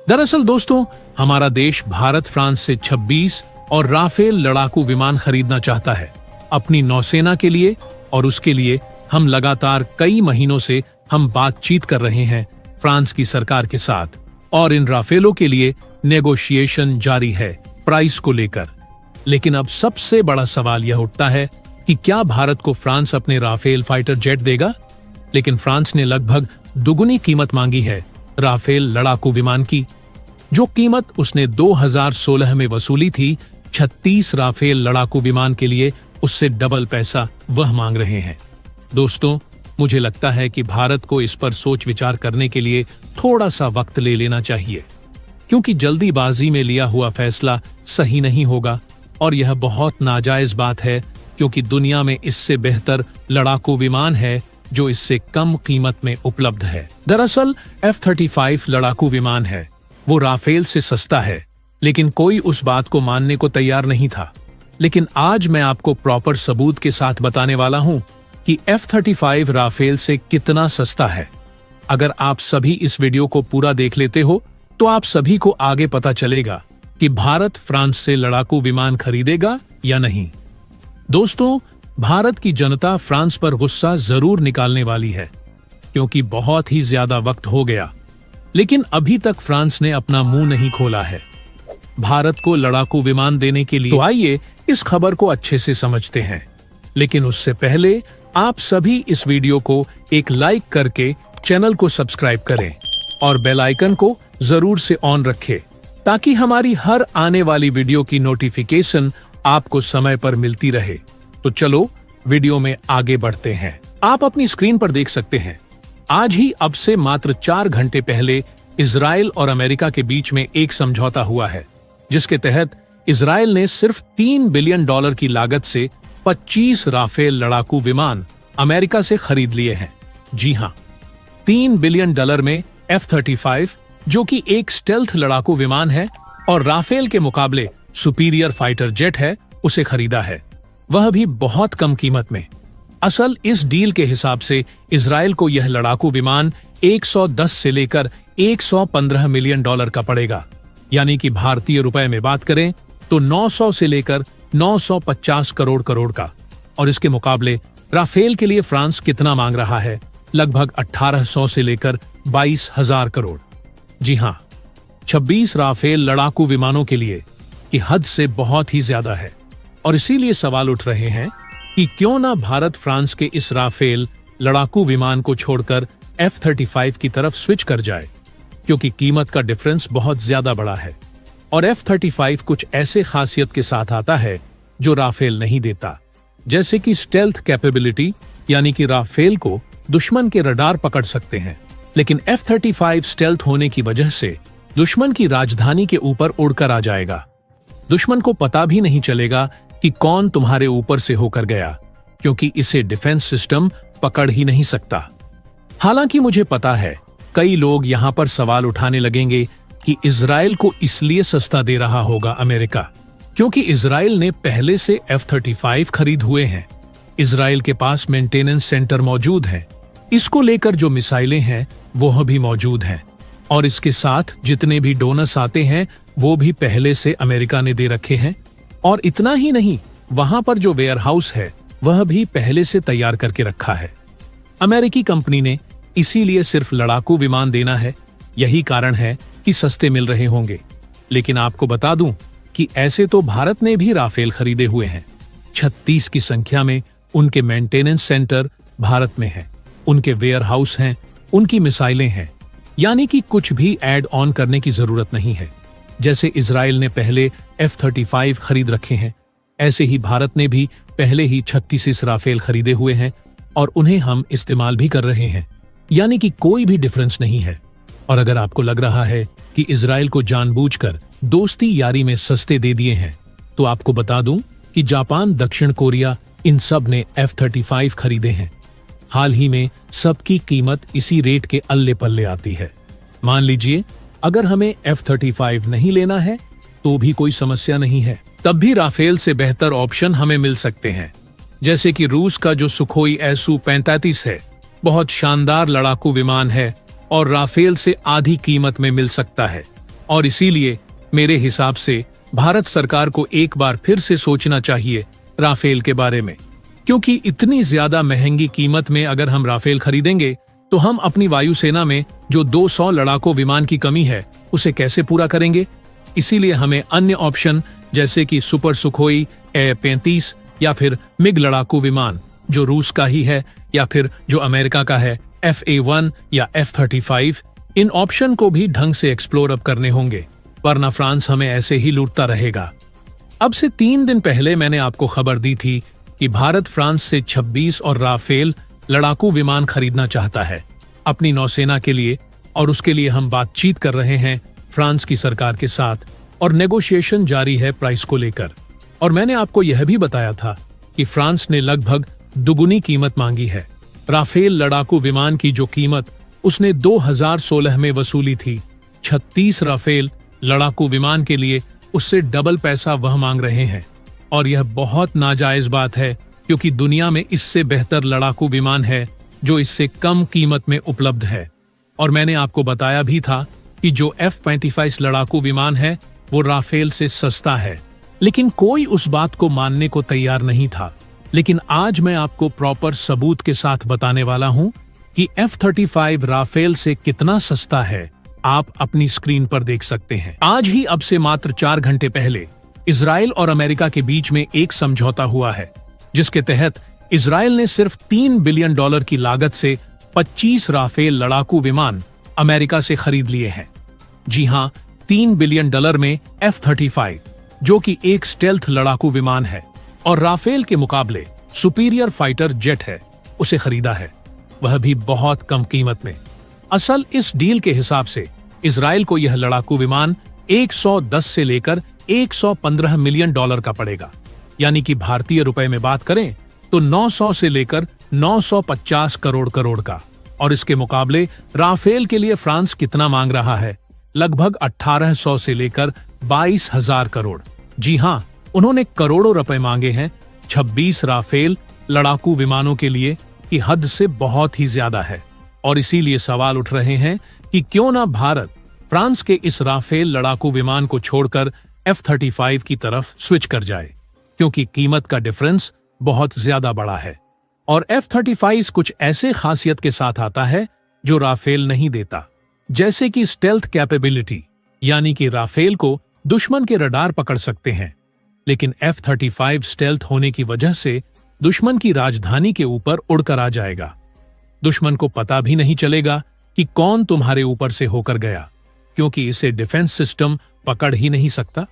दरअसल दोस्तों, हमारा देश भारत फ्रांस से 26 और राफेल लड़ाकू विमान खरीदना चाहता है अपनी नौसेना के लिए, और उसके लिए हम लगातार कई महीनों से हम बातचीत कर रहे हैं फ्रांस की सरकार के साथ, और इन राफेलों के लिए नेगोशिएशन जारी है प्राइस को लेकर। लेकिन अब सबसे बड़ा सवाल यह उठता है कि क्या भारत को फ्रांस अपने राफेल फाइटर जेट देगा? लेकिन फ्रांस ने लगभग दुगुनी कीमत मांगी है राफेल लड़ाकू विमान की। जो कीमत उसने 2016 में वसूली थी 36 राफेल लड़ाकू विमान के लिए, उससे डबल पैसा वह मांग रहे हैं। दोस्तों, मुझे लगता है कि भारत को इस पर सोच विचार करने के लिए थोड़ा सा वक्त ले लेना चाहिए, क्योंकि जल्दीबाजी में लिया हुआ फैसला सही नहीं होगा, और यह बहुत नाजायज बात है क्योंकि दुनिया में इससे बेहतर लड़ाकू विमान है जो इससे कम कीमत में उपलब्ध है। दरअसल F-35 लड़ाकू विमान है, वो राफेल से सस्ता है, लेकिन कोई उस बात को मानने को तैयार नहीं था। लेकिन आज मैं आपको प्रॉपर सबूत के साथ बताने वाला हूं कि F-35 राफेल से कितना सस्ता है। अगर आप सभी इस वीडियो को पूरा देख लेते हो तो आप सभी को आगे पता चलेगा कि भारत फ्रांस से लड़ाकू विमान खरीदेगा या नहीं। दोस्तों, भारत की जनता फ्रांस पर गुस्सा जरूर निकालने वाली है, क्योंकि बहुत ही ज्यादा वक्त हो गया, लेकिन अभी तक फ्रांस ने अपना मुंह नहीं खोला है भारत को लड़ाकू विमान देने के लिए। तो आइए इस खबर को अच्छे से समझते हैं, लेकिन उससे पहले आप सभी इस वीडियो को एक लाइक करके चैनल को सब्सक्राइब करें और बेल आइकन को जरूर से ऑन रखें, ताकि हमारी हर आने वाली वीडियो की नोटिफिकेशन आपको समय पर मिलती रहे। तो चलो वीडियो में आगे बढ़ते हैं। आप अपनी स्क्रीन पर देख सकते हैं, आज ही अब से मात्र 4 घंटे पहले इजराइल और अमेरिका के बीच में एक समझौता हुआ है, जिसके तहत इजराइल ने सिर्फ $3 बिलियन की लागत से 25 राफेल लड़ाकू विमान अमेरिका से खरीद लिए हैं। जी हां, $3 बिलियन में F-35, जो कि एक स्टेल्थ लड़ाकू विमान है और राफेल के मुकाबले सुपीरियर फाइटर जेट है, उसे खरीदा है, वह भी बहुत कम कीमत में। असल इस डील के हिसाब से इजराइल को यह लड़ाकू विमान 110 से लेकर $115 मिलियन का पड़ेगा, यानी कि भारतीय रुपए में बात करें तो 900 से लेकर 950 करोड़ का। और इसके मुकाबले राफेल के लिए फ्रांस कितना मांग रहा है? लगभग 1800 से लेकर 22,000 करोड़। जी हां, 26 राफेल लड़ाकू विमानों के लिए, कि हद से बहुत ही ज्यादा है। और इसीलिए सवाल उठ रहे हैं कि क्यों ना भारत फ्रांस के इस राफेल लड़ाकू विमान को छोड़कर F-35 की तरफ स्विच कर जाए, क्योंकि कीमत का डिफरेंस बहुत ज्यादा बड़ा है। और F-35 कुछ ऐसे खासियत के साथ आता है जो राफेल नहीं देता, जैसे कि स्टेल्थ कैपेबिलिटी, यानी कि राफेल को दुश्मन के रडार पकड़ सकते हैं, लेकिन F-35 स्टेल्थ होने की वजह से दुश्मन की राजधानी के ऊपर उड़कर आ जाएगा। दुश्मन को पता भी नहीं चलेगा कि कौन तुम्हारे ऊपर से होकर गया, क्योंकि इसे डिफेंस सिस्टम पकड़ ही नहीं सकता। हालांकि मुझे पता है कई लोग यहां पर सवाल उठाने लगेंगे कि इजराइल को इसलिए सस्ता दे रहा होगा अमेरिका, क्योंकि इजराइल ने पहले से F-35 खरीद हुए हैं। इजराइल के पास मेंटेनेंस सेंटर मौजूद है, इसको लेकर जो मिसाइलें हैं वह भी मौजूद हैं, और इसके साथ जितने भी डोनर्स आते हैं वो भी पहले से अमेरिका ने दे रखे हैं। और इतना ही नहीं, वहां पर जो वेयर हाउस है वह भी पहले से तैयार करके रखा है। अमेरिकी कंपनी ने इसीलिए सिर्फ लड़ाकू विमान देना है, यही कारण है कि सस्ते मिल रहे होंगे। लेकिन आपको बता दूं कि ऐसे तो भारत ने भी राफेल खरीदे हुए हैं। 36 की संख्या में उनके मेंटेनेंस सेंटर भारत में है, उनके वेयर हाउस हैं, उनकी मिसाइलें हैं, यानी कि कुछ भी ऐड ऑन करने की जरूरत नहीं है। जैसे इजराइल ने पहले F-35 खरीद रखे हैं, ऐसे ही भारत ने भी पहले ही 36 राफेल खरीदे हुए हैं, और उन्हें हम इस्तेमाल भी कर रहे हैं, यानी कि कोई भी डिफरेंस नहीं है। और अगर आपको लग रहा है कि इजराइल को जानबूझकर दोस्ती यारी में सस्ते दे दिए हैं, तो आपको बता दूं कि जापान, दक्षिण कोरिया, इन सब ने F-35 खरीदे हैं। हाल ही में सबकी कीमत इसी रेट के अल्ले पल्ले आती है। मान लीजिए अगर हमें F-35 नहीं लेना है तो भी कोई समस्या नहीं है, तब भी राफेल से बेहतर ऑप्शन हमें मिल सकते हैं, जैसे कि रूस का जो सुखोई Su-35 है, बहुत शानदार लड़ाकू विमान है और राफेल से आधी कीमत में मिल सकता है। और इसीलिए मेरे हिसाब से भारत सरकार को एक बार फिर से सोचना चाहिए राफेल के बारे में, क्योंकि इतनी ज्यादा महंगी कीमत में अगर हम राफेल खरीदेंगे तो हम अपनी वायुसेना में जो 200 लड़ाकू विमान की कमी है उसे कैसे पूरा करेंगे। इसीलिए हमें अन्य ऑप्शन जैसे कि सुपर सुखोई A-35 या फिर मिग लड़ाकू विमान जो रूस का ही है या फिर जो अमेरिका का है FA-1 या F-35, इन ऑप्शन को भी ढंग से एक्सप्लोर अप करने होंगे, वरना फ्रांस हमें ऐसे ही लूटता रहेगा। अब से 3 दिन पहले मैंने आपको खबर दी थी कि भारत फ्रांस से 26 और राफेल लड़ाकू विमान खरीदना चाहता है अपनी नौसेना के लिए, और उसके लिए हम बातचीत कर रहे हैं फ्रांस की सरकार के साथ और नेगोशिएशन जारी है प्राइस को लेकर। और मैंने आपको यह भी बताया था कि फ्रांस ने लगभग दुगुनी कीमत मांगी है। राफेल लड़ाकू विमान की जो कीमत उसने 2016 में वसूली थी, 36 राफेल लड़ाकू विमान के लिए उससे डबल पैसा वह मांग रहे हैं। और यह बहुत नाजायज बात है, क्योंकि दुनिया में इससे बेहतर लड़ाकू विमान है जो इससे कम कीमत में उपलब्ध है। और मैंने आपको बताया भी था कि जो F-25 लड़ाकू विमान है वो राफेल से सस्ता है, लेकिन कोई उस बात को मानने को तैयार नहीं था। लेकिन आज मैं आपको प्रॉपर सबूत के साथ बताने वाला हूं कि F-35 राफेल से कितना सस्ता है। आप अपनी स्क्रीन पर देख सकते हैं। आज ही अब से मात्र 4 घंटे पहले इजराइल और अमेरिका के बीच में एक समझौता हुआ है, जिसके तहत इजराइल ने सिर्फ $3 बिलियन की लागत से 25 राफेल लड़ाकू विमान अमेरिका से खरीद लिए हैं। जी हां, $3 बिलियन में F-35 जो कि एक स्टेल्थ लड़ाकू विमान है और राफेल के मुकाबले सुपीरियर फाइटर जेट है, उसे खरीदा है, वह भी बहुत कम कीमत में। असल इस डील के हिसाब से इजराइल को यह लड़ाकू विमान 110 से लेकर $115 मिलियन का पड़ेगा, यानी कि भारतीय रुपए में बात करें तो 900 से लेकर 950 करोड़ का। और इसके मुकाबले राफेल के लिए फ्रांस कितना मांग रहा है? लगभग 1800 से लेकर 22,000 करोड़। जी हां, उन्होंने करोड़ों रुपए मांगे हैं 26 राफेल लड़ाकू विमानों के लिए, कि हद से बहुत ही ज्यादा है। और इसीलिए सवाल उठ रहे हैं कि क्यों ना भारत फ्रांस के इस राफेल लड़ाकू विमान को छोड़कर F-35 की तरफ स्विच कर जाए, क्योंकि कीमत का डिफरेंस बहुत ज्यादा बड़ा है। और F-35 कुछ ऐसे खासियत के साथ आता है जो राफेल नहीं देता, जैसे कि स्टेल्थ कैपेबिलिटी, यानी कि राफेल को दुश्मन के रडार पकड़ सकते हैं, लेकिन F-35 स्टेल्थ होने की वजह से दुश्मन की राजधानी के ऊपर उड़कर आ जाएगा। दुश्मन को पता भी नहीं चलेगा कि कौन तुम्हारे ऊपर से होकर गया, क्योंकि इसे डिफेंस सिस्टम पकड़ ही नहीं सकता।